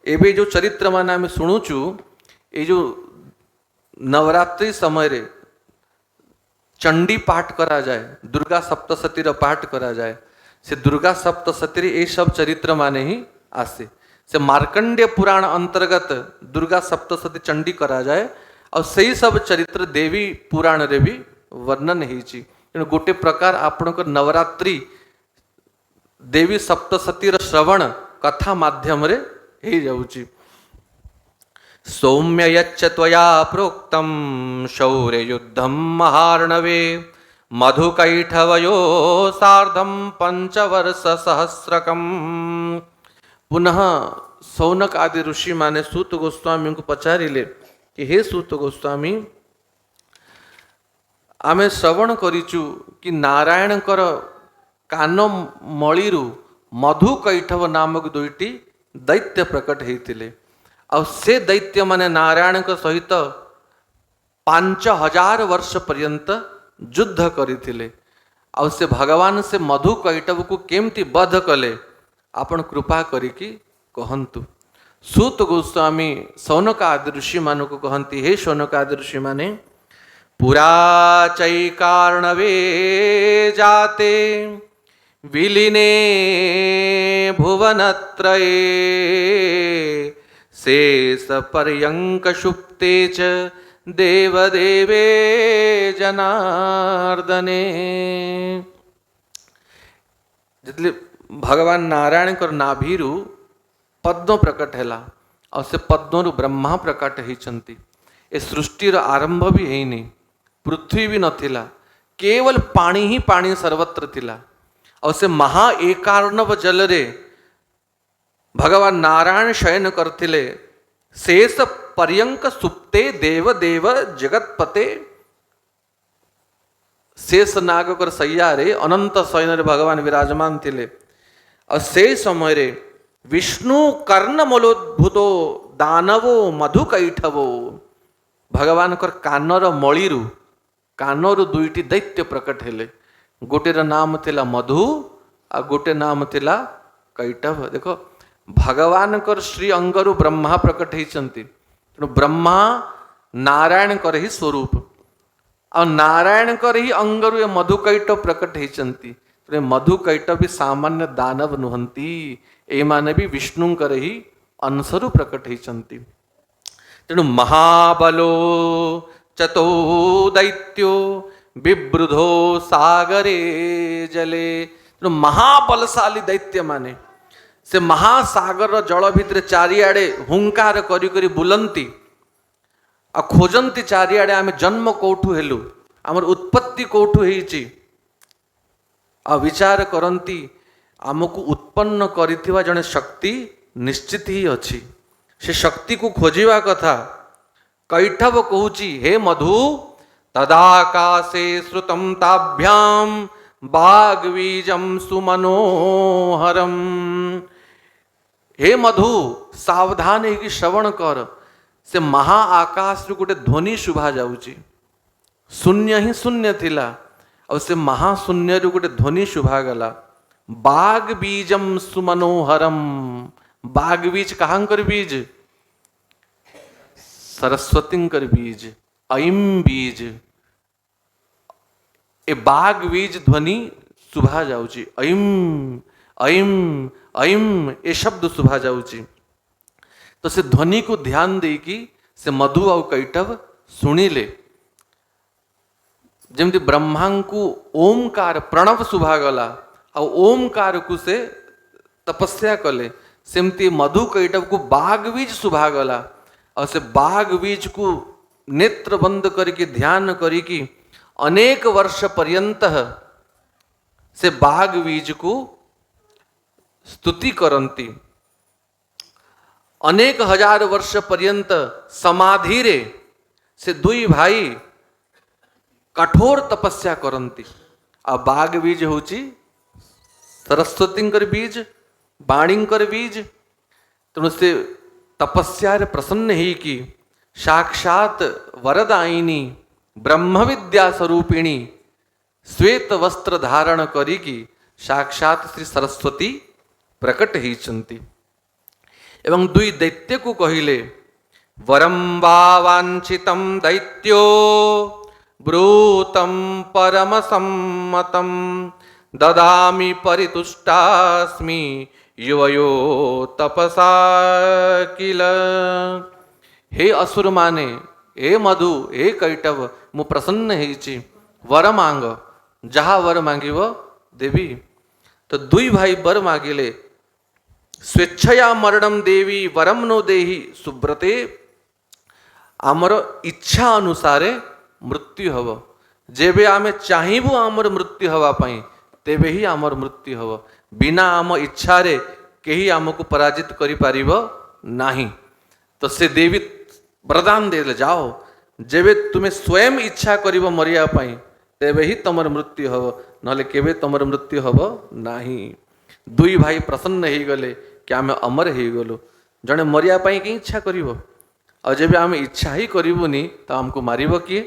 एबे जो चरित्र मान आम शुणुचु ये जो नवरात्रि समय रे चंडी पाठ करा जाए, दुर्गा सप्तशती पाठ करा जाए, से दुर्गा सप्तशती ये सब चरित्र माने ही आसे। से मार्कंडेय पुराण अंतर्गत दुर्गा सप्तशती चंडी करा जाए और सही सब चरित्र देवी पुराण रे भी वर्णन होइछि। तेणु गोटे प्रकार आपणकर नवरात्रि देवी सप्तशतीर श्रवण कथा माध्यम रे हो जाउछि। सौम्य यच्च त्वया प्रोक्तं शौर्य युद्धं महार्णवे मधुकैठवयो सार्धं पंचवर्ष सहस्रकम्। पुनः सौनक आदि ऋषि माने सूत गोस्वामी को पचारिले कि हे सूत गोस्वामी, आमे श्रवण करिचु कि नारायणकर कान मळीरु मधुकैठव नामक दुईटी दैत्य प्रकट होइतिले और से दैत्य माने नारायण सहित 5000 वर्ष पर्यंत युद्ध करथिले और से भगवान से मधुकैटव को केमती बध कले आपण कृपा करिकी कहंतु। सूत गोस्वामी सौनकादि ऋषि मान को कहती, हे सौनकादि ऋषि माने पुरा चैकार्णवे जाते विलीने भुवनत्रये शेष पर्यंक शुप्ते च देवदेवे जनार्दने। जितले भगवान नारायण कर नाभिरु पद्म प्रकट हैला और से पद्मरु ब्रह्मा प्रकट होइचंती। ए सृष्टिर आरंभ भी हैनी, पृथ्वी भी नथिला, केवल पानी ही पानी सर्वत्र थिला और से महा एकार्णव जल रे भगवान नारायण शयन करथिले। शेष पर्यंक सुप्ते देव देव जगतपते। शेष नाग कर सैया रे अनंत शयन रे भगवान विराजमान थिले और से समय रे विष्णु कर्ण मलोद्भुतो दानवो मधुकैठवो। भगवान कर कानर मळीरु कानरु दुईटी दैत्य प्रकट हेले। गोटेर नाम थिला मधु आ गोटे नाम थिला कैटभ। देखो भगवान कर श्री अंगरु ब्रह्मा प्रकट होइचंती। तेणु ब्रह्मा नारायण कर ही स्वरूप और नारायण कर ही अंगरु ये मधुकैटभ प्रकट होइचंती। मधुकैटभ भी सामान्य दानव नुहंती, ए माने भी विष्णुंकर ही अंशरु प्रकट होइचंती। तेणु महाबलो चतो दैत्यो विवृधो सागरे जले। तेणु महाबलशाली दैत्य माने से महासागर जल भितर चारिआडे हुंकार करी करी बुलंती आ खोजंती चारिआडे आमे जन्म कोठु हेलु, आमर उत्पत्ति कोठु हेइची आ विचार करंती आमको उत्पन्न करिथिबा जने शक्ति निश्चित ही अछि। से शक्ति को खोजिबा कथा। कैठव कहूची, हे मधु तदाकाशे श्रुतं ताभ्याम बागवीजम सुमनोहरम। हे मधु सावधान है कि श्रवण कर। से महा आकाश रू गोटे ध्वनि शुभा जाउची। शून्य ही शून्य थिला और से महाशून्य रू गोटे ध्वनि शुभा गला, बाग बीजम सुमनोहरम। बाग बीज कहांकर बीज? सरस्वतींकर बीज, ऐम बीज। ए बाग बीज ध्वनि शुभा जाउची। ऐम ऐम ऐम ए शब्द शुभा जाउची। तो से ध्वनि को ध्यान देकी से मधु और कैटभ सुनिले। जमती ब्रह्मा को ओमकार प्रणव शुभा गला और ओमकार को से तपस्या कले, सेमती मधु कैटभ को बाग बीज शुभा गला और से बाग बीज को नेत्र बंद करके ध्यान करिकी अनेक वर्ष पर्यंत से बाग बीज को स्तुति करंती। अनेक हजार वर्ष पर्यंत समाधि रे से दुई भाई कठोर तपस्या करंती। आ बाग बीज होची सरस्वतींकर बीज, बाणींकर बीज। तेणु से तपस्या रे प्रसन्न ही की साक्षात वरदायिनी ब्रह्म विद्या स्वरूपिणी श्वेत वस्त्र धारण करी की साक्षात श्री सरस्वती प्रकट होइचंती। एवं दुई दैत्य को कहिले वरम वा वांछितम दैत्यो ब्रूतम परम सम्मतम ददामि परितुष्टास्मि युवयो तपसा किल। हे असुर माने, हे मधु, हे कैटव, मु प्रसन्न ହେଇଛି, वर मांग, जहा वर मांगिव देवी। तो दुई भाई वर मागिले, स्वेच्छया मरणम देवी वरम नो देहि सुब्रते, आमर इच्छा अनुसारे मृत्यु हब, जेबे आमे चाहिबु आमर मृत्यु हवा पाई तेबे ही आमर मृत्यु हब, बिना आम इच्छा रे केही आमको पराजित करि पारिबो नाही। तो से देवी वरदान देले, जाओ जेबे तुम्हें स्वयं इच्छा करिबो मरिया पाई तेबे ही तमर मृत्यु हब, नले केबे तमर मृत्यु हब नाही। दुई भाई प्रसन्न ही गले कि आमे अमर ही गलो, जने मरिया पाई कि इच्छा करिबो, और जेबे आमे इच्छा ही करिबुनी तो हमको मारिबो किए।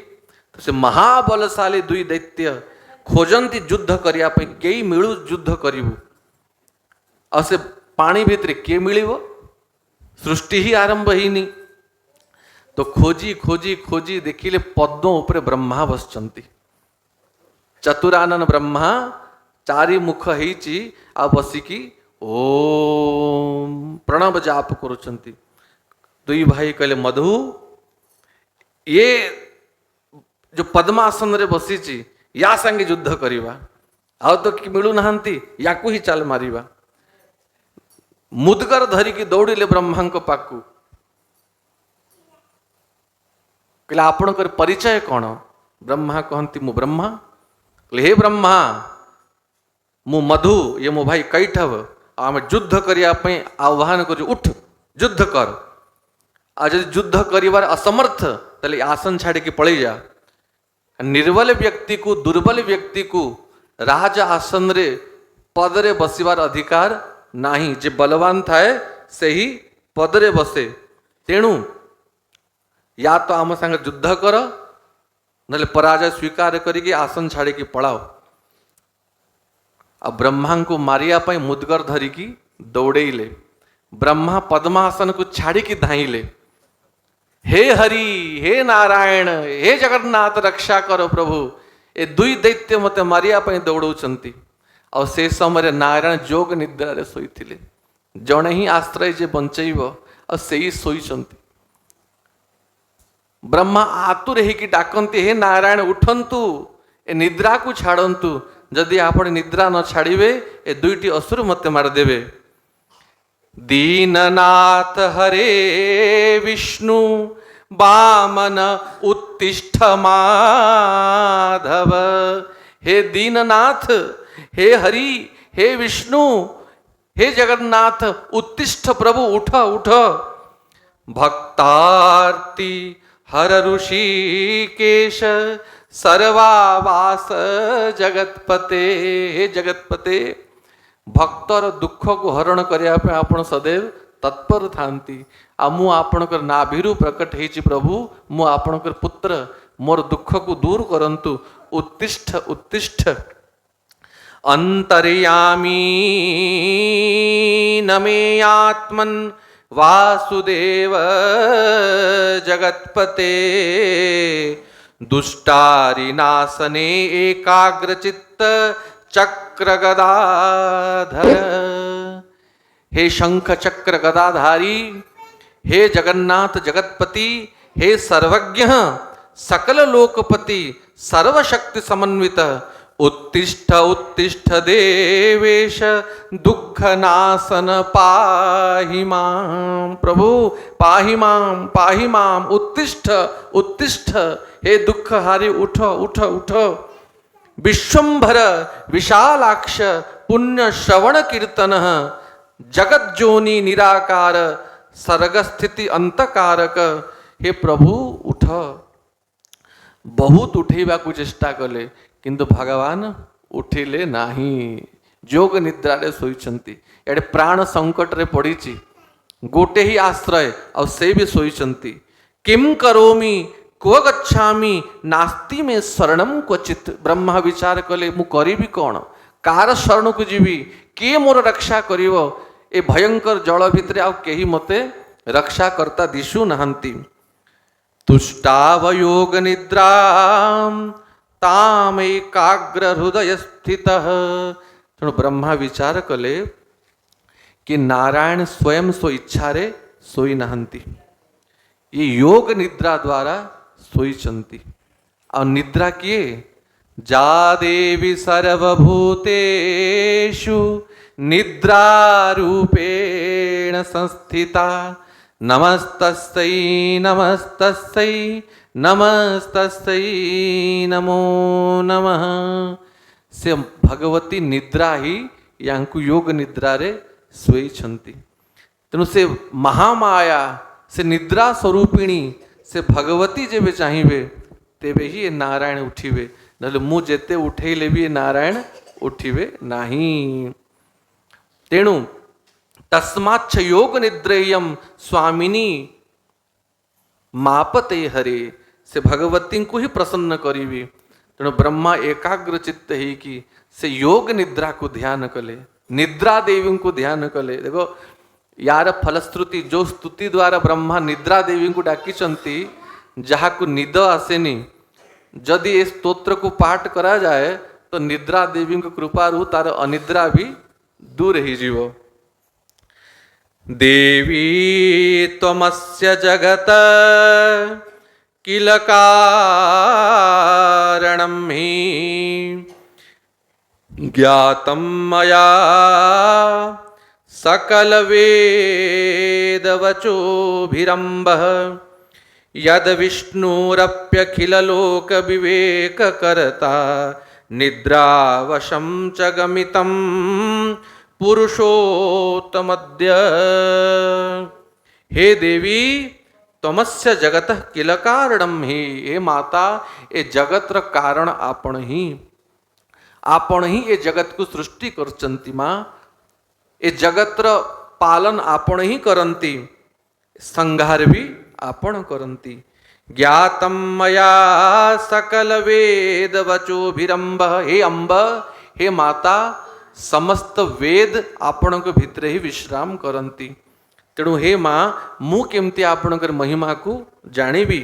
तो से महाबलशाली दुई दैत्य खोजंती युद्ध करिया पाई, केही मिलु युद्ध करिबु, और से पानी भितर किए मिलिबो, सृष्टि ही आरंभ ही नहीं। तो खोजी खोजी खोजी देखिले पद्म उपरे ब्रह्मा बसचंती, चतुरानन ब्रह्मा चारि मुख ହେଇଛି आ बसिकी ओम प्रणव जाप करुचंती। दुई भाई कहले मधु, ये जो पद्मासन रे बसीची या संगे युद्ध करिबा, आउ तो कि मिलु नाहंती, याकू ही चाल मारिबा। मुदगर धरिकी दौड़िले ब्रह्मांक पाकू, कहले आपणकर परिचय कौन? ब्रह्मा कहती मु ब्रह्मा। कहले हे ब्रह्मा, मु मधु, ये मो भाई कैठव, आम युद्ध करिया पई आह्वान कर, उठ युद्ध कर। आज युद्ध करिवार असमर्थ तले आसन छाड़ी के पड़े जा। निर्बल व्यक्ति को, दुर्बल व्यक्ति को राज आसन रे पद रे बसिवार अधिकार नाही, जे बलवान थाए से ही पद रे बसे। तेणु या तो आम संग युद्ध कर, नले पराजय स्वीकार करिके आसन छाड़ी की पड़ाओ। अब ब्रह्मा को मारिया पाई मुदगर धरिकी दौड़ेले। ब्रह्मा पद्मासन को छाड़ी की धाइले, हे हरि, हे नारायण, हे जगन्नाथ रक्षा करो प्रभु, ए दुई दैत्य मते मारिया पाई दौड़ौचंती। और से समय नारायण जोग निद्रा रे सोईथिले, जणे ही आश्रय जे बंचैब और से ही सोईचंती। ब्रह्मा आतुर हेकी डाकंती, हे नारायण उठंतु, ए निद्रा को छाड़ंतु, जदि आपण निद्रा न छाड़िबे ए दुईटी असुर मते मारदेबे। दीननाथ हरे विष्णु वामन उत्तिष्ठ माधव। हे दीननाथ, हे हरि, हे विष्णु, हे जगन्नाथ, उत्तिष्ठ प्रभु, उठ उठ। भक्तार्ति हर ऋषिकेश सर्वावास जगतपते। हे जगतपते, भक्तर दुख को हरण करने पे आपण सदैव तत्पर थांती। आ मु आपणकर नाभिरु प्रकट हेछि प्रभु, मु आपणकर पुत्र, मोर दुख को दूर करंतु। उत्तिष्ठ उत्तिष्ठ। अंतर्यामी नमे आत्मन वासुदेव जगतपते। दुष्टारिनाशने एकाग्रचित्त चक्र गदाधर। हे शंख चक्र गदाधारी, हे जगन्नाथ जगतपति, हे सर्वज्ञ सकल लोकपति, सर्वशक्ति समन्वित, उत्तिष्ठ उत्तिष्ठ देवेश दुख नाशन पाहि मां। प्रभु पाहि मां, उत्तिष्ठ उत्तिष्ठ। हे दुख हारी उठ उठ उठ। विश्वंभर विशालाक्ष पुण्य श्रवण कीर्तन, जगज्जोनि निराकार सर्गस्थिति अंतकारक। हे प्रभु उठ। बहुत उठेबा को चेष्टा कले किंतु भगवान उठिले नाही, जोग निद्रा रे सोईचंती। एडे प्राण संकट रे पड़ीची, गोटे ही आश्रय और से भी सोईचंती। किम करोमि क्व गच्छामि नास्ति में शरणम क्वचित। ब्रह्मा विचार कले मु करिबी कौन, कार शरण को जीवी, किए मोर रक्षा करिवो, ए भयंकर जल भितर आ केही मते रक्षा करता दिशु नाहंती। तुष्टावयोग निद्रा ताम एकाग्र हृदय स्थित। तेणु ब्रह्मा विचार कले कि नारायण स्वयं सो इच्छा रे सोई नाहंती, ये योग निद्रा द्वारा सोईचंती। और निद्रा किए जा देवी सर्वभूतेषु निद्रा रूपेण संस्थिता नमस्तस्यै नमस्तस्यै नमस्तस्यै नमो नमः। से भगवती निद्रा ही यांकु योग निद्रा रे सोईछंती। तेणु से महामाया से निद्रा स्वरूपिणी से भगवती जेबे चाहिए तेबे ही ये नारायण उठिबे, नले मु जेते उठेले भी ये नारायण उठिबे नाही। तेणु तस्माच्छ योग निद्रेयम स्वामिनी मापते हरे, से भगवती को ही प्रसन्न करीबी। तेणु ब्रह्मा एकाग्र चित्त ही कि से योग निद्रा को ध्यान कले, निद्रा देवी को ध्यान कले। देखो यार फलश्रुति जो स्तुति द्वारा ब्रह्मा निद्रा देवी को डाकिचंती, जहाँ को निद आसेनी जदि ये स्तोत्र को पाठ करा जाए तो निद्रा देवी को कृपा रू तार अनिद्रा भी दूर ही जीव। देवी त्वमस्य जगत किल कारणं हि ज्ञातं मया सकल वेदवचोभिरम्भः यद विष्णुरप्यखिल लोक विवेक करता निद्रावशं च गमितं पुरुषोत्तमद्य। हे देवी तमस्य जगत किल कारणम ही, हे माता ये जगतर कारण आपण ही ये जगत को सृष्टि करचंती। माँ ये जगतर पालन आपण ही करंती, संहार भी आपण करंती। ज्ञातम मया सकल वेद वचोभिरंभ, हे अम्ब हे माता समस्त वेद आपण को भितरे ही विश्राम करंती। तेणु हे माँ मु केमती आपणकर महिमा को जानिबी।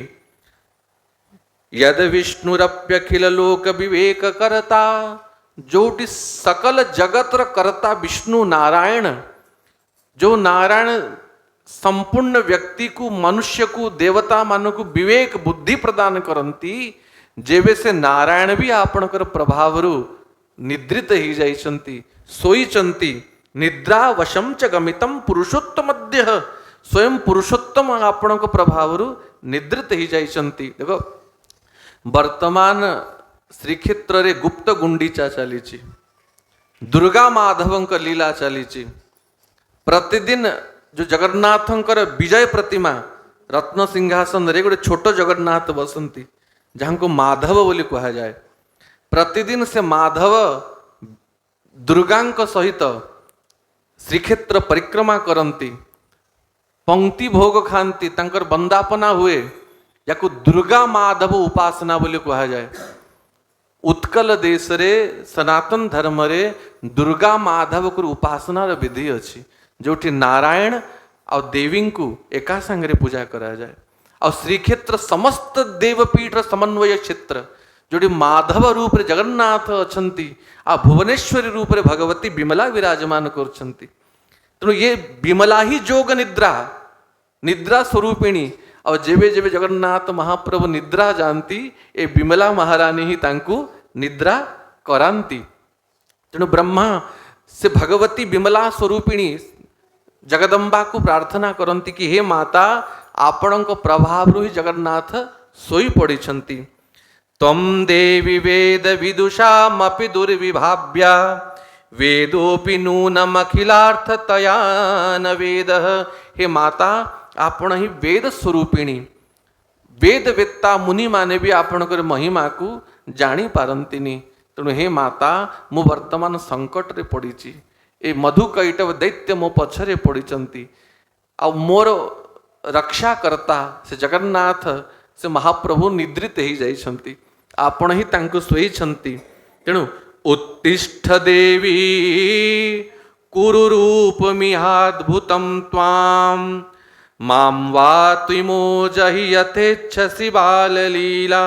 यद विष्णुरप्यखिल लोक विवेक करता, जोटी सकल जगतर करता विष्णु नारायण, जो नारायण संपूर्ण व्यक्ति को मनुष्य को देवता मान को विवेक बुद्धि प्रदान करंती, जेबे से नारायण भी आपणकर प्रभावरु निद्रित ही जाइछंती, सोईचंती। निद्रा वशम च गमितम पुरुषोत्तमद्य, स्वयं पुरुषोत्तम आपण को प्रभावरु निद्रित ही जाइछंती। देखो वर्तमान श्रीक्षेत्र रे गुप्त गुंडीचा चलीची, दुर्गा माधवंक लीला चलीची। प्रतिदिन जो जगन्नाथंकर विजय प्रतिमा रत्न सिंहासन रे गोटे छोट जगन्नाथ बसंती, जहाँ को माधव बोली कहा जाए। प्रतिदिन से माधव दुर्गांक सहित श्रीक्षेत्र परिक्रमा करंती, पंक्ति भोग खांती, तांकर वंदापना हुए, याकू दुर्गा माधव उपासना बोली कहा जाए। उत्कल देश रे सनातन धर्म रे दुर्गा माधव को उपासना विधि अच्छी, जोठी नारायण और देवी को एका संगे पूजा करा जाए। और श्रीक्षेत्र समस्त देवपीठ समन्वय क्षेत्र, जोटी माधव रूप रे जगन्नाथ अछंती, आ भुवनेश्वरी रूप रे भगवती विमला विराजमान करछंती। तेणु ये विमला ही जोग निद्रा निद्रा स्वरूपिणी। और जेबे जेबे जगन्नाथ महाप्रभु निद्रा जानती, ए विमला महारानी ही तांकु निद्रा करांती। तेणु ब्रह्मा से भगवती विमला स्वरूपिणी जगदम्बा को प्रार्थना करंती कि हे माता आपण प्रभाव ही जगन्नाथ सोई पड़िछंती। तम देवी वेद विदुषामपि दुर्विभाव्या वेदोपि नूनमखिलार्थतया न वेद। हे माता आपण ही वेद स्वरूपिणी, वेद वेत्ता मुनि माने भी आपणकर महिमा को जानी पारंतिनी। तेणु हे माता मु वर्तमान संकट रे पड़ीची, ए मधुकैटव दैत्य मो पछरे पड़ीचंती, आ मोर रक्षा करता से जगन्नाथ से महाप्रभु निद्रित ही जाइछंती, आपण ही तांको सोईछंती। तेणु उत्तिष्ठ देवी कुरुरूपमिहाद्भुतं त्वां मां वा त्विमो जहि यथेच्छसि बाललीला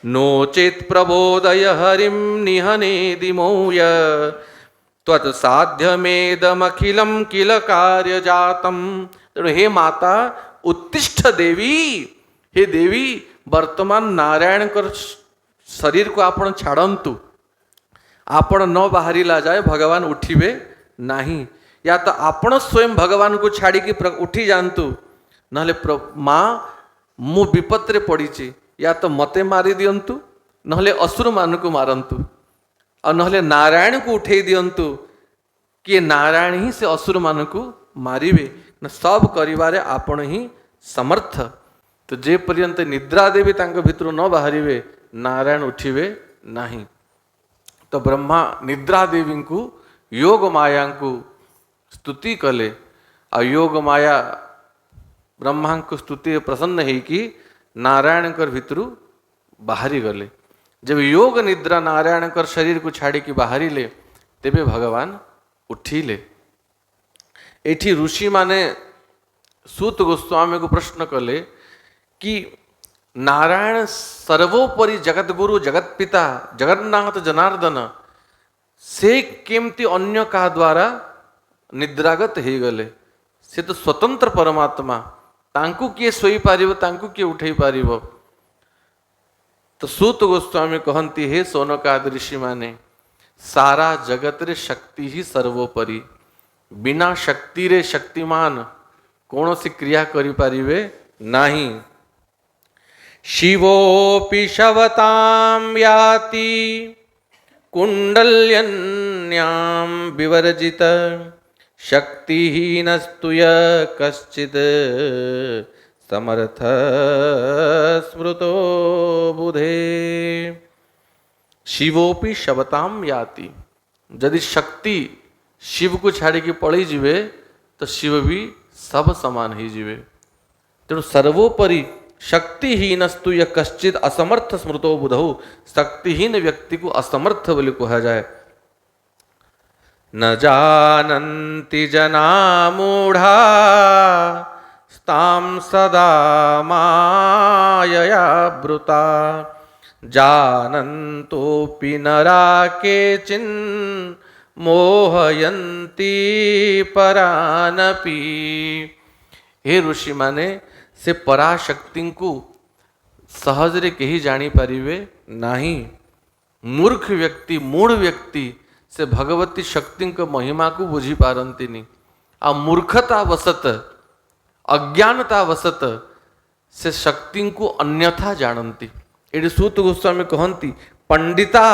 नो चेत् प्रबोधय हरिं निहनेदि मौय त्वत्साध्यमेदमखिलं किल कार्यजातं। तेणु हे माता उत्तिष्ठ देवी, हे देवी वर्तमान नारायण कर शरीर को आपण छाड़ंतु, आपण न बाहरिला जाए भगवान उठिबे नहीं, या तो आपण स्वयं भगवान को छाड़ी कि उठी जातु, नहले माँ मु विपत्रे पड़ी, या तो मते मारी दियंतु नहले असुर मान को मारंतु, और नहले नारायण को उठे दियंतु कि नारायण ही से असुर मान को मारिबे, न सब करिवारे आपण ही समर्थ। तो जे पर्यंत निद्रा देवी तांक भितर न बाहरिबे नारायण उठिबे नहीं। तो ब्रह्मा निद्रा देवी को योग माया को स्तुति कले, आ योग माया ब्रह्मा को स्तुति प्रसन्न है कि नारायण कर भितर बाहरी गले। जब योग निद्रा नारायण कर शरीर को छाड़ी की बाहरी ले तेबे भगवान उठिले। एठी ऋषि माने सूत गोस्वामी को प्रश्न कले कि नारायण सर्वोपरि जगत गुरु जगत पिता जगन्नाथ जनार्दन से केमती अन्य का द्वारा निद्रागत हो गले, से तो स्वतंत्र परमात्मा, तांकु किए सोई पारिबो, तांकु किए उठे पारिबो। तो सूत गोस्वामी कहती है सोनकाद ऋषि माने सारा जगत रे शक्ति ही सर्वोपरि, बिना शक्ति रे शक्तिमान कौन सी क्रिया करि पारिबे नहीं। शिवोऽपि शवतां याति कुण्डल्यन्यां विवर्जित शक्तिहीनस्तु यः कश्चित् समर्थ स्मृतो बुधे। शिवोऽपि शवतां याति, यदि शक्ति शिव को छाड़ी के पड़ी जीवे तो शिव भी सब समान ही जीवे। तेणु सर्वोपरि शक्तिहीनस्तु यः कश्चित् असमर्थ स्मृतो बुधौ, शक्तिहीन व्यक्ति को असमर्थ बोली कहा जाए। न जानन्ति जना मूढ़ा स्तां सदा मायया वृता, जानन्तोऽपि नरा केचिन् मोहयन्ति परानपि। हे ऋषि माने से पराशक्ति को सहज रे कहीं जानी पारिबे नहीं। मूर्ख व्यक्ति मूढ़ व्यक्ति से भगवती शक्ति को महिमा को बुझी पारंतिनी, आ मूर्खता वसत अज्ञानता वसत से शक्ति को अन्यथा जानती। ये सूत गोस्वामी कहती पंडिता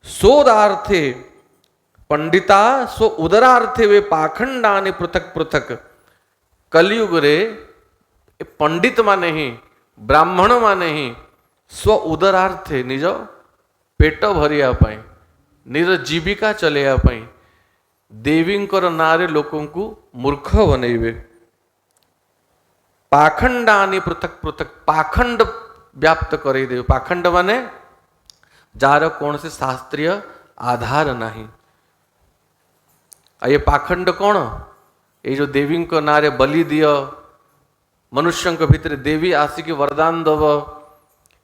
सोदार्थे पंडिता सो उदरार्थे वे पाखंडानि पृथक पृथक। कलियुग रे पंडित माने ही ब्राह्मण माने ही स्व उदरार्थे निज पेट भरिया पाई निज जीविका चलेया पाई देवींकर नारे लोकों को मूर्ख बनइबे। पाखंडानि पृथक पृथक, पाखंड व्याप्त करई देव। पाखंड माने जार कौन से शास्त्रीय आधार नहीं। ये पाखंड कौन? ये जो देवी को नारे बलि दियो, मनुष्य भितर देवी आसिक वरदान दब,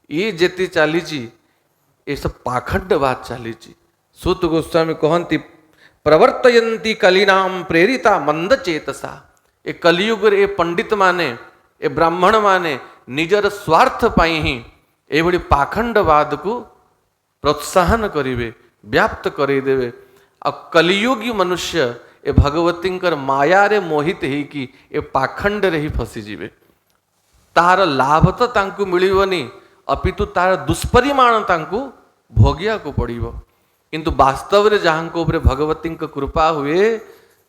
ये जेती चली ये सब पाखंड बात चली। सूत गोस्वामी कहती प्रवर्तयंती कलिनाम प्रेरिता मंद चेतसा। ये कलियुग ये पंडित माने ये ब्राह्मण माने निजर स्वार्थ पाई ही ये बड़ी पाखंडवाद को प्रोत्साहन करेंगे, व्याप्त करदेवे। आ कलियुगी मनुष्य ये भगवती माया रे मोहित ही कि ये पाखंड रे ही फसीजे। तार लाभ तो तांकु मिलिबनी, अपितु तार दुष्परिमाण तांकु भोगिया को पड़िबो। किंतु वास्तव रे जहां को ऊपर भगवती कृपा हुए,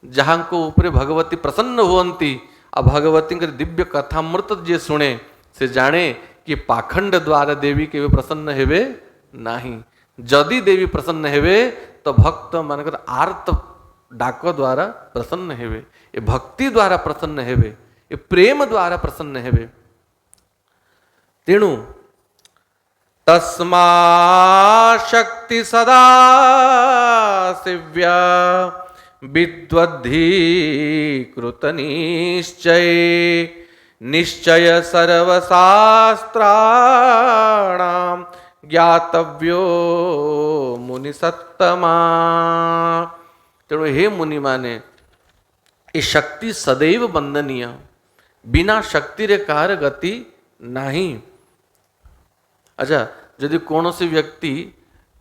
जहां को ऊपर भगवती प्रसन्न हुवंती, आ भगवती दिव्य कथामृत जे सुने से जाने कि पाखंड द्वारा देवी के प्रसन्न हेबे नहीं। जदि देवी प्रसन्न हेबे तो भक्त मानकर आर्त डाक द्वारा प्रसन्न हेबे, ये भक्ति द्वारा प्रसन्न हेबे, ये प्रेम द्वारा प्रसन्न हेबे। तेणु तस्मा शक्ति सदा शिव्या विद्वद्धि कृत निश्चय निश्चय सर्वशास्त्राणां ज्ञातव्यो मुनि सत्तमा। तेणु हे मुनि माने ये शक्ति सदैव बंदनीय, बिना शक्ति रे कार गति नहीं। अच्छा, यदि कौन सी व्यक्ति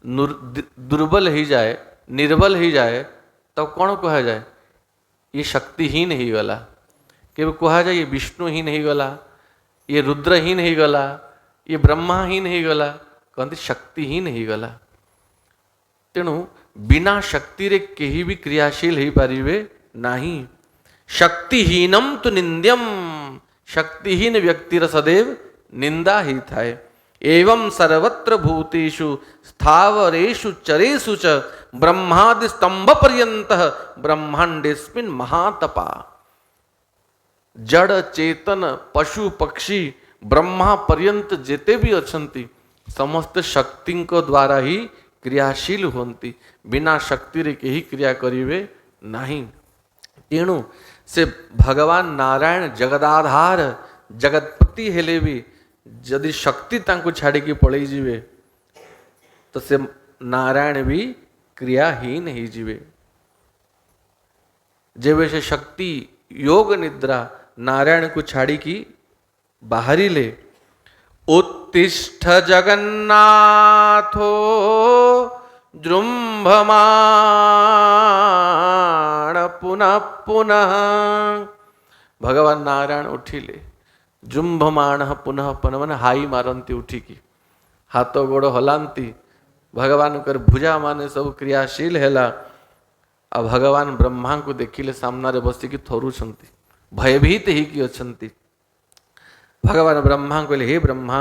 दुर्बल ही जाए, निर्बल ही जाए, तब कौन कहा जाए ये शक्तिहीन ही गला। कि कहा जाए ये विष्णुहीन ही गला, ये रुद्रहीन ही गला, ये ब्रह्माहीन ही गला, कहते शक्तिहीन ही गला। तेणु बिना शक्ति रे केही भी क्रियाशील ही पारिबे नहीं। शक्तिहीनम तो निंद्यम, शक्तिहीन व्यक्तिर सदैव निंदा ही थाए। एवं सर्वत्र भूतेषु स्थावरेषु चरेषु च ब्रह्मादि स्तंभ पर्यंतः ब्रह्मांडेस्मिन् महातपा। जड़ चेतन पशु पक्षी ब्रह्मा पर्यंत जेते भी अछंती समस्त शक्ति को द्वारा ही क्रियाशील होती, बिना शक्ति रे केही क्रिया करिवे नहीं। तेणु से भगवान नारायण जगदाधार जगतपति हेले भी यदि शक्ति तांको छाड़ी की पड़े जीवे तो से नारायण भी क्रियाहीन ही जीवे। जेवे से शक्ति योग निद्रा नारायण को छाड़ी की बाहरी ले। उत्तिष्ठ जगन्नाथो जृंभमाण पुनः पुनः। भगवान नारायण उठिले, जृंभमाण पुनः पुनः मन हाई मारती उठिकी, हाथ गोड़ हलांती, भगवान कर भुजा माने सब क्रियाशील हैला। आ भगवान ब्रह्मा को देखिले सामना रे बसिकी थरुछंती, भयभीत ही कि अछंती। भगवान ब्रह्मा कहले हे ब्रह्मा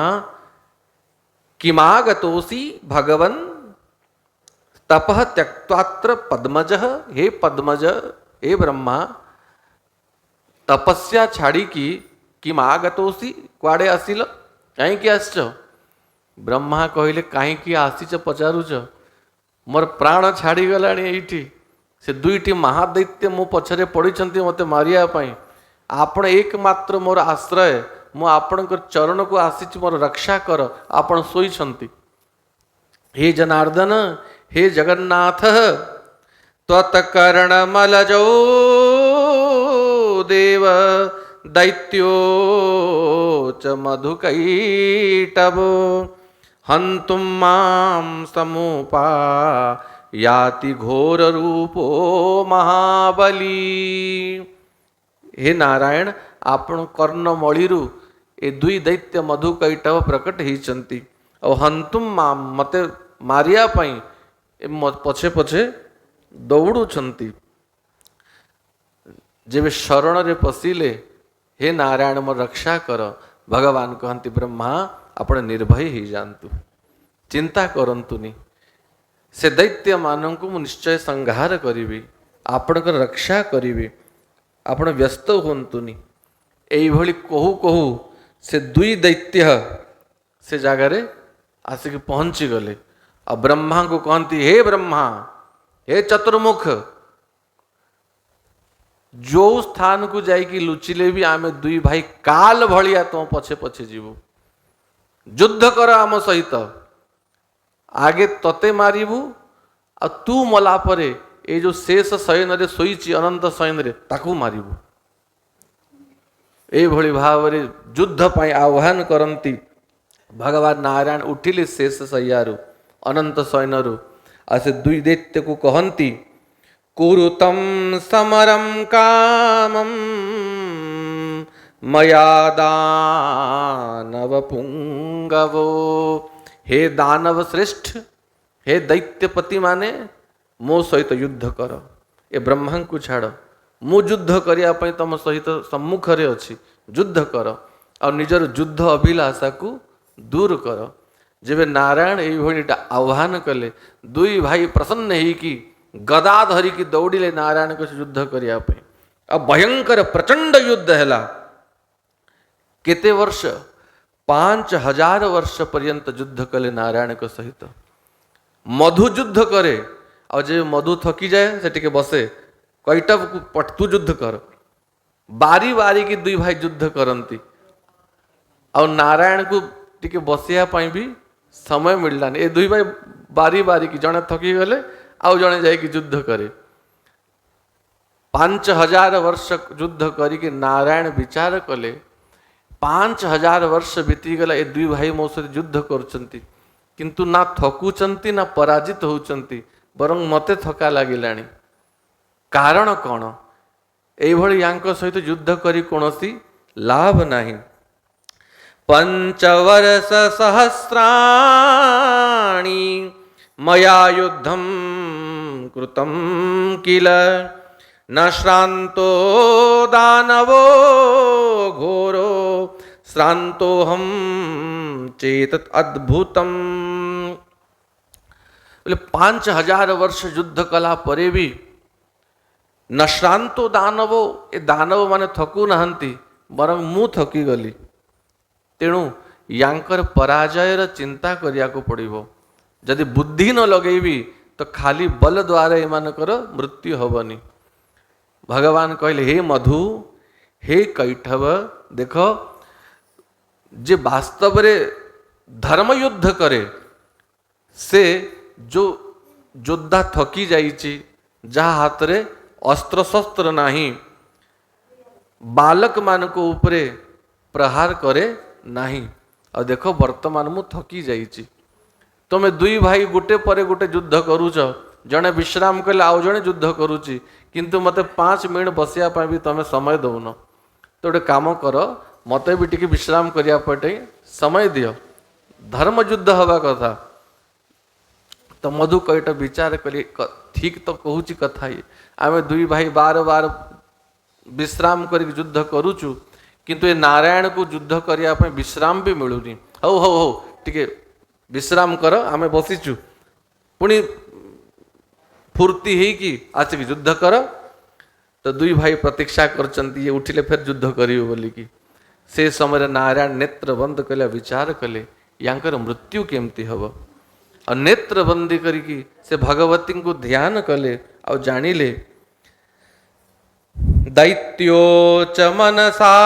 किमागतोसी भगवन तपः त्यक्त्वात्र पद्मजः। हे पद्मज, हे ब्रह्मा तपस्या छाड़ी की किमागतोसी कुआड़े आसिल, कहीं आसच। ब्रह्मा कहले कहीं आसीच पचारुच, मोर प्राण छाड़ी गलानी एठी। से दुईटी महादैत्य मो पछरे पड़िछंती मते मारिया पई, आपण एकमात्र मोर आश्रय, मु आपणकर चरण को आसीच मोर रक्षा कर, आपण सोईछंती। हे जनार्दन, हे जगन्नाथ त्वत्कर्णमलजो देव दैत्यो च मधुकैटभो हन्तुं मां समुपा याति घोर रूपो महाबली। हे नारायण, आपण कर्णमणिरु ए दुई दैत्य मधुकैटभ प्रकट होइचंती और हंतुम माम मते मारिया पई पछे पछे दौड़ुछंती। जेबे शरण रे पशिले हे नारायण मोर रक्षा कर, भगवान कहंती ब्रह्मा आपण निर्भय ही जानतु, चिंता करंतुनी। से दैत्य मानक मु निश्चय संहार करी, आपणकर रक्षा करी, आपण व्यस्त हुंतुनी। एई भली कहू कहू से दुई दैत्य से जगार आसिक पहुंची गले। आ ब्रह्मा को कहती हे ब्रह्मा, हे चतुर्मुख, जो स्थान को जाइकी लुचिले भी आमे दुई भाई काल भलिया तुम पछे पछे जीवु, युद्ध कर आम सहित, आगे तते मारिबु आ तू मला परे ए जो शेष शयन रे सोईची अनंत शयन रे ताकू मारिबु। ए भली भाव रे युद्ध पाई आह्वान करंती। भगवान नारायण उठिले शेष शय्यारु अनंत शयनरु, आ से दुई दैत्य को कहंती कुरुतम समरम कामम मया दानव पुंगवो। हे दानव श्रेष्ठ, हे दैत्यपति माने मो सहित युद्ध कर। ए ब्रह्मा को छाड़, मु युद्ध करिया पई तम सहित सम्मुख रे अछि, युद्ध कर और निजर युद्ध अभिलाषा को दूर कर। जेबे नारायण एई भली आह्वान कले, दुई भाई प्रसन्न ही कि गदा धरी की दौड़िले नारायण को युद्ध करिया पई। अब भयंकर प्रचंड युद्ध हैला। केते वर्ष? 5000 वर्ष पर्यंत युद्ध कले नारायण को सहित। मधु युद्ध करे और जे मधु थकी जाए से टिके बसे, कैटव को पटतु युद्ध कर। बारी बारी की दुई भाई युद्ध करती और नारायण को टिके बसिया भी समय मिललानी। ए दुई भाई बारी बारी की जड़े थकी गले आउ जड़े जाइए युद्ध करे। 5000 वर्ष युद्ध करिके नारायण विचार कले 5000 वर्ष बीतीगला ए दुई भाई मो सहित युद्ध करछंती किंतु ना थकुचंती ना पराजित होउचंती बरं मते थका लागिलानी। कारण कौन? एभली यांक सहित युद्ध करी कोनोसी लाभ नाही। 5 वर्ष सहस्राणि मया युद्धं कृतं किल न श्रांतो दानवो घोरो श्रांतोहम चेतत अद्भुतम। बोले 5000 वर्ष युद्ध कला परे भी न श्रांतो दानवो, ए दानव माने थकू नहंती बरं मु थकी गली। तेणु यांकर पराजयर चिंता करिया को पड़िबो। जदि बुद्धि न लगेबी तो खाली बल द्वारा एमानकर मृत्यु हबनी। भगवान कहले हे मधु हे कैठव देख जे वास्तव रे धर्म युद्ध करे से जो योद्धा थकी जाइछि जहा हाथ रे अस्त्र शस्त्र नाही बालक मान को ऊपरे प्रहार करे नाही। और देखो वर्तमान मु थकी जाइछि तुमे दुई भाई गोटे परे गोटे युद्ध करूछ जड़े विश्राम कले आउ जड़े युद्ध करुच्ची किंतु मते 5 मिनट बसिया भी तुम समय दौन। तो गोटे काम कर मते भी टिके विश्राम करिया पटे समय दियो धर्म युद्ध हवा कथा। तो मधु कैट विचार करी ठीक तो कहूची कथा ये आमे दुई भाई बार बार विश्राम कर युद्ध करुचु किंतु ये नारायण को युद्ध करिया पे विश्राम भी मिलूनी। हौ हौ हौ टिके विश्राम कर आमे बसीचु पुणी फूर्ति है कि आसिक युद्ध कर। तो दुई भाई प्रतीक्षा करचंती ये उठिले फिर युद्ध करियो बोली कि से समय नारायण नेत्र बंद कले विचार कले यांकर मृत्यु केमती हब और नेत्र बंदी करिकी से भगवती को ध्यान कले और जानिले दैत्यो च मनसा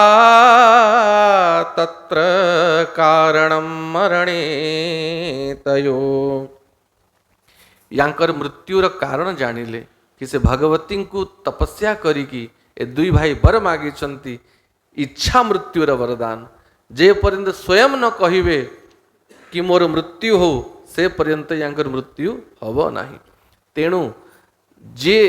तत्र कारणं मरणे तयो। यांकर मृत्युर कारण जानिले कि से भगवती को तपस्या करिकी ए दुई भाई वर मागिचंती इच्छा मृत्युर वरदान। जे पर्यंत स्वयं न कहिबे कि मोर मृत्यु हो से पर्यंत यांकर मृत्यु हब नाही। तेणु जे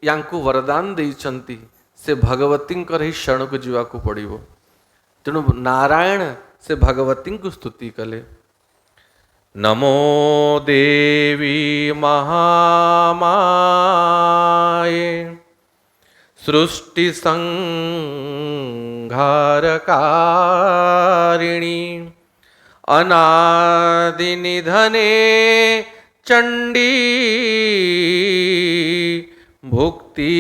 यांकु वरदान देइचंती से भगवती ही शरण को जीवा को पड़िबो। तेणु नारायण से भगवती को स्तुति कले नमो देवी महामाये सृष्टि संहारकारिणी अनादि निधने चंडी भुक्ति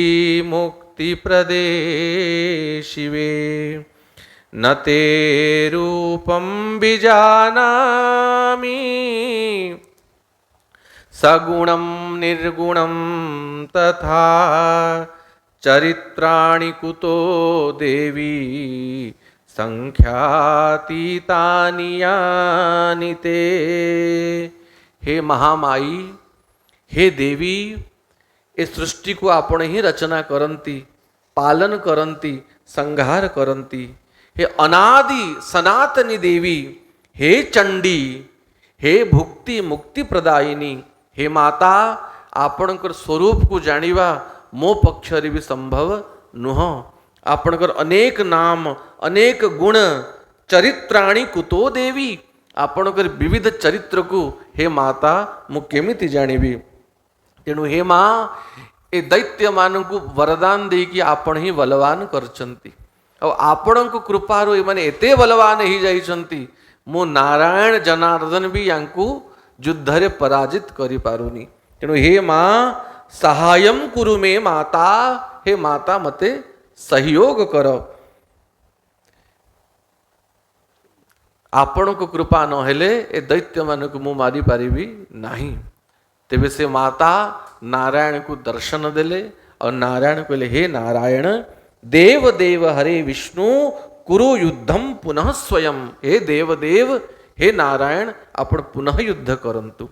मुक्ति प्रदे शिवे न ते रूपं विजानामि सगुणं निर्गुणं तथा चरित्राणि कुतो देवी संख्यातीतानि यानि ते। हे महामाई हे देवी ए सृष्टि को आपण ही रचना करंती पालन करंती संहार करंती। हे अनादि सनातनी देवी हे चंडी हे भुक्ति मुक्ति प्रदायिनी हे माता आपणकर स्वरूप को जानिबा मो पक्षरे भी संभव नुह। आपणकर अनेक नाम अनेक गुण चरित्राणि कुतो देवी आपणकर विविध चरित्र को हे माता मु केमिति जानिबी। तेणु हे माँ ए दैत्य मान को वरदान देकी आपण ही बलवान करचंती और आपण को कृपारो एमाने एते बलवान ही जाइचंती मो नारायण जनार्दन भी यांकु युद्धरे पराजित करि पारुनी। तेणु हे माँ सहायम कुरु मे माता हे माता मते सहयोग कर। आपण को कृपा न हेले ए दैत्य मान को मु मारी पारिबी नाही। तेबे से माता नारायण को दर्शन देले और नारायण कहले हे नारायण देव देव हरे विष्णु कुरु युद्धम पुनः स्वयं। हे देव देव हे नारायण आपण पुनः युद्ध करंतु।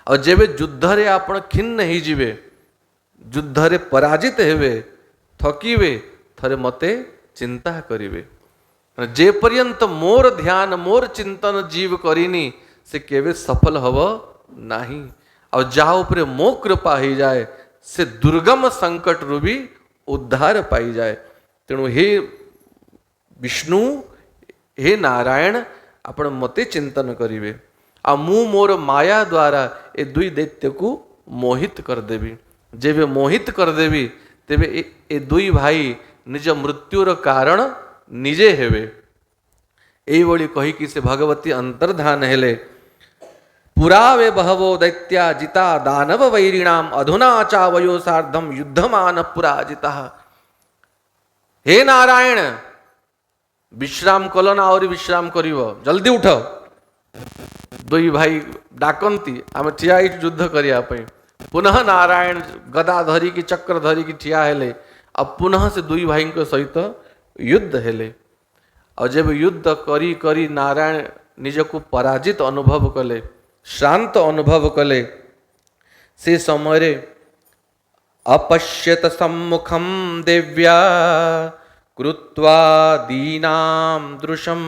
और जेबे युद्धरे आपण खिन्न ही जीवे, युद्धरे पराजित हेवे, थकीवे, थरे मते चिंता करिवे। जे पर्यंत मोर ध्यान मोर चिंतन जीव करिनी से केवे सफल हव नाही। और जा उपरे मो कृपा ही जाए से दुर्गम संकट रु भी उद्धार पाई जाए। तेणु हे विष्णु हे नारायण आपण मते चिंतन करिवे आ मु मोर माया द्वारा ए दुई दैत्य को मोहित कर देवी। जेबे मोहित कर देवी तेबे ए दुई भाई निज मृत्युर कारण निजे हेवे। एई भली कही कि से भगवती अंतर्धान हेले। पुरावे बहवो दैत्या जिता दानव वैरिणाम अधुना चावयो सार्धम युद्धमान पुराजिता। हे नारायण विश्राम कल ना और विश्राम करिव, जल्दी उठ। दुई भाई डाकंती आम ठिया युद्ध करिया पई। पुनः नारायण गदा धरी की चक्र धरी की ठिया हेले। अब पुनः से दुई भाई के सहित युद्ध हेले। और जब युद्ध करी करी नारायण निजको पराजित अनुभव कले, श्रांत अनुभव कले, से समय अपश्यत सम्मुखम देव्या कृत्वा दीनाम दृशम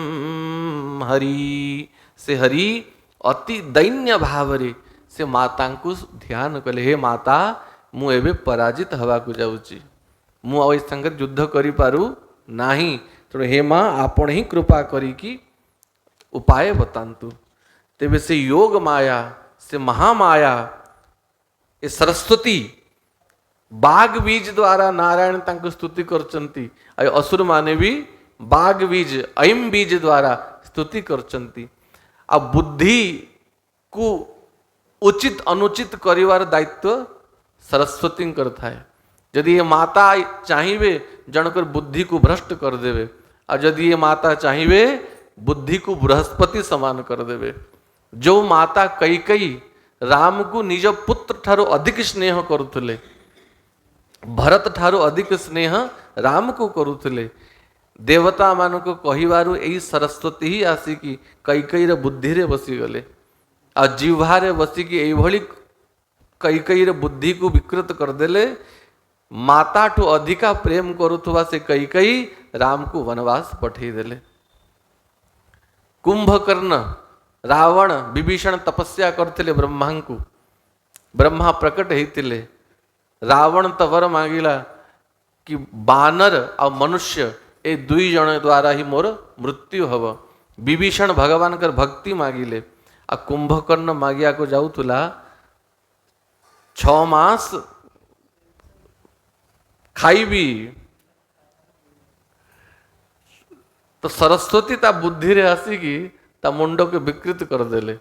हरि। से हरि अति दैन्य भावरे से माता को ध्यान कले। हे माता मु एबे पराजित हवा को जाउची, मु आ संगे युद्ध करि पारु नाही। तेणु हे माँ आपण ही कृपा करी कि उपाय बतांतु। तेबे से योग माया से महामाया ए सरस्वती बाघ बीज द्वारा नारायण तांको स्तुति करचंती। आ असुर माने भी बाघ बीज ऐम बीज द्वारा स्तुति करचंती। आ बुद्धि को उचित अनुचित करिवार दायित्व सरस्वती कर थाए। यदि ये माता चाहिए जनकर बुद्धि को भ्रष्ट कर देवे, और यदि ये माता चाहिए बुद्धि को बृहस्पति समान कर देवे। जो माता कैकेयी राम को निज पुत्र ठारो अधिक स्नेह करुथले, भरत ठारो अधिक स्नेह राम को करुथले। देवता मान को कहिबारु एई सरस्वती ही आसिकी कैकेयीर बुद्धि रे बसी गले। आ जिह्वारे बसिकी एई भली कैकेयीर बुद्धि को विकृत कर देले। माता ठू अधिका प्रेम करुथुवा से कैकेयी राम को वनवास पठेई देले। कुंभकर्ण रावण विभीषण तपस्या करथिले ब्रह्मा को। ब्रह्मा प्रकट हेतिले। रावण तो वर मांगिला कि बानर और मनुष्य ए दुई जन द्वारा ही मोर मृत्यु हब। विभीषण भगवान कर भक्ति मागिले। आ कुंभकर्ण मागिया को जाउथुला 6 मास खाइबी। तो सरस्वती ता बुद्धि रे आसिकी ता मुंड के विकृत कर देले।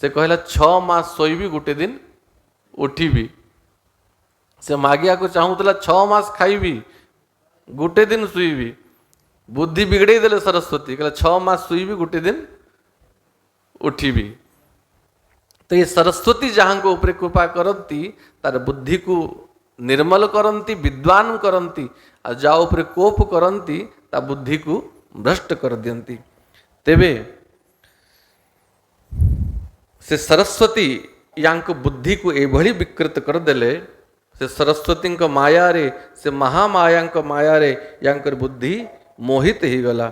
से कहला 6 मास सोईबी गोटे दिन उठीबी। से मागिया को चाहूला 6 मास खाइबी गोटे दिन सुईबी। बुद्धि बिगड़े देले सरस्वती। कहला 6 मास सुईबी गोटे दिन उठीबी। तो ये सरस्वती जहाँ को ऊपर कृपा करती तार बुद्धि को निर्मल करती, विद्वान करती। और जा ऊपर कोप करती ता बुद्धि को भ्रष्ट कर दियंती। तेबे से सरस्वती यांक बुद्धि को एभली विकृत कर देले। से सरस्वती माया रे से महामाया माया रे यांकर बुद्धि मोहित ही गला।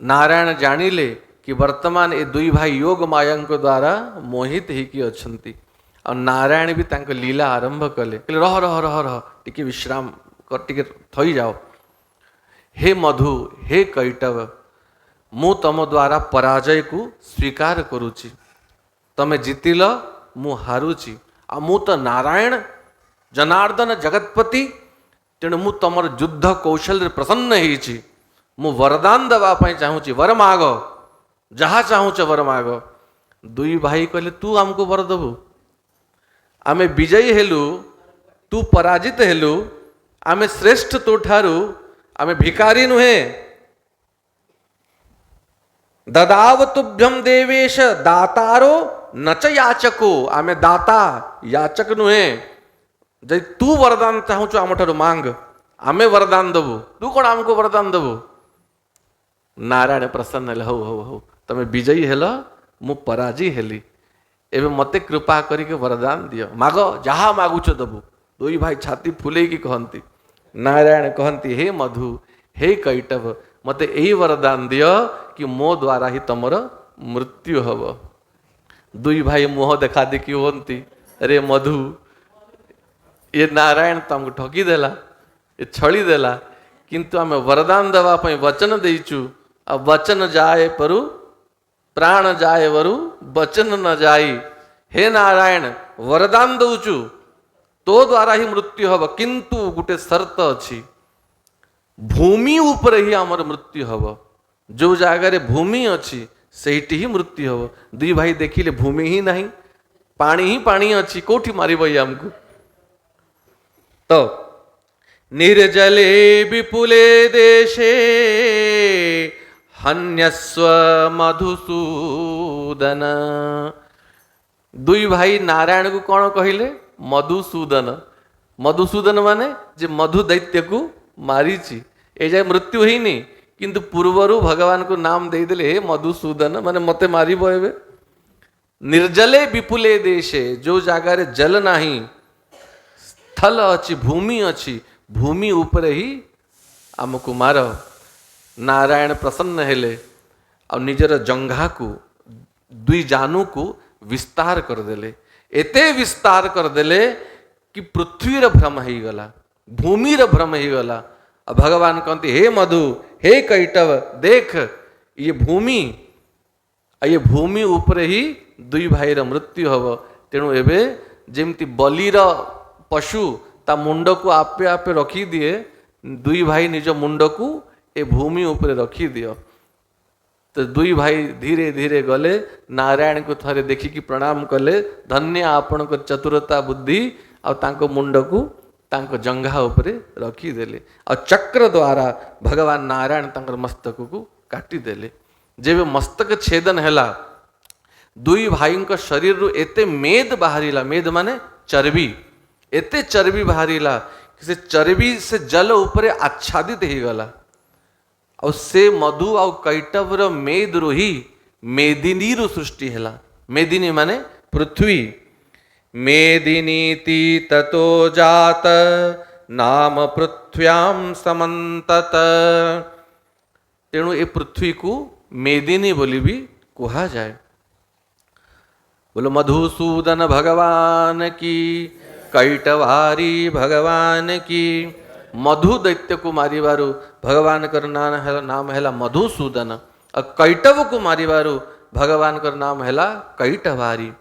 नारायण जानिले कि वर्तमान ए दुई भाई योग माया द्वारा मोहित ही कि अछंती। और नारायण भी तांको लीला आरंभ कले। कहले रह रह रह रह टिके विश्राम कर, टिके थई जाओ। हे मधु हे कैटव मु तम द्वारा पराजय को स्वीकार करुची। तमे जीतिल मु हारुची। आ मु तो नारायण जनार्दन जगतपति। तेणु मु तमर युद्ध कौशल रे प्रसन्न होईची। मु वरदान दवा पाई चाहूची। वर माग, जहा चाहूच वर माग। दुई भाई कहले तू हमको वर दबु। आमे विजयी हेलु, तू पराजित हेलु। आमे श्रेष्ठ तो ठारू, आमे भिकारी नुहे। ददाव तुभ्यम देवेश दातारो नच याचको आमे दाता याचक नुहे जदि तू वरदान चाहूँ आम ठार मांग आमे वरदान देबू तू कौन आमको वरदान देबू नारायण प्रसन्न हेले हौ हौ हौ तमे विजयी हेल मु पराजी हेली एवं मते कृपा करिके वरदान दियो माग जहा मागुच देबू दुई भाई छाती फुलेकी कहती नारायण कहती हे मधु हे कैटव मते यही वरदान दियो कि मो द्वारा ही तमर मृत्यु हब दुई भाई मुह देखा देखी होती अरे मधु ये नारायण तुमको ठकी देला ये छली देला किंतु आम वरदान देवाई वचन देचु आ वचन जाए परु प्राण जाए वरु वचन न जाई हे नारायण वरदान दौचु तो द्वारा ही मृत्यु हब किंतु गोटे शर्त अच्छी भूमि ऊपर ही आमर मृत्यु हब जो जगार भूमि अच्छी सेठी ही मृत्यु हब दुई भाई देखिले भूमि ही नहीं पानी अच्छी कोठी मारिब आमको तो निर्जले विपुले देशे हन्यस्व मधुसूदन दुई भाई नारायण को कौन कहले मधुसूदन मधुसूदन माने जे मधु दैत्य को मारीची ए जाए मृत्यु ही नहीं किंतु पूर्वरु भगवान को नाम दे देले हे मधुसूदन माने मते मारिबो एबे निर्जले विपुले देशे जो जगार जल नाही स्थल अच्छी भूमि ऊपर ही आमको मार नारायण प्रसन्न हेले और निजर जंघा को दुई जानू को विस्तार कर देले एते विस्तार कर देले कि पृथ्वीर भ्रम ही गला भूमिर भ्रम ही गला भगवान कहते हे मधु हे कैटव देख ये भूमि ऊपर ही दुई भाईर मृत्यु हब तेणु एबे जेमती बलिर पशु ता मुंड को आपे आपे रखी दिए दुई भाई निज मुंड को ए भूमि ऊपर रखी दियो तो दुई भाई धीरे धीरे गले नारायण को थरे देखिकी प्रणाम कले धन्य आपण को चतुरता बुद्धि और मुंड को तांको जंघा उपरे रखीदेले और चक्र द्वारा भगवान नारायण तांकर मस्तक को काटिदेले जेबे मस्तक छेदन हैला दुई भाई शरीर रु एते मेद बाहरीला मेद माने चर्बी एते चर्बी बाहरीला से चर्बी से जल उपरे आच्छादित ही गला और से मधु और कैटवर मेद रु ही मेदिनी रु सृष्टि हैला मेदिनी माने पृथ्वी मेदिनीति ततो जात नाम पृथ्व्याम समन्तत तेणु ए पृथ्वी को मेदिनी बोली भी कहा जाए। बोलो मधुसूदन भगवान की कैटवारी भगवान की मधु दैत्य को मारिबारु भगवान कर नाम हैला मधुसूदन और कैटव को मारिबारु भगवान कर नाम हैला कैटवारी।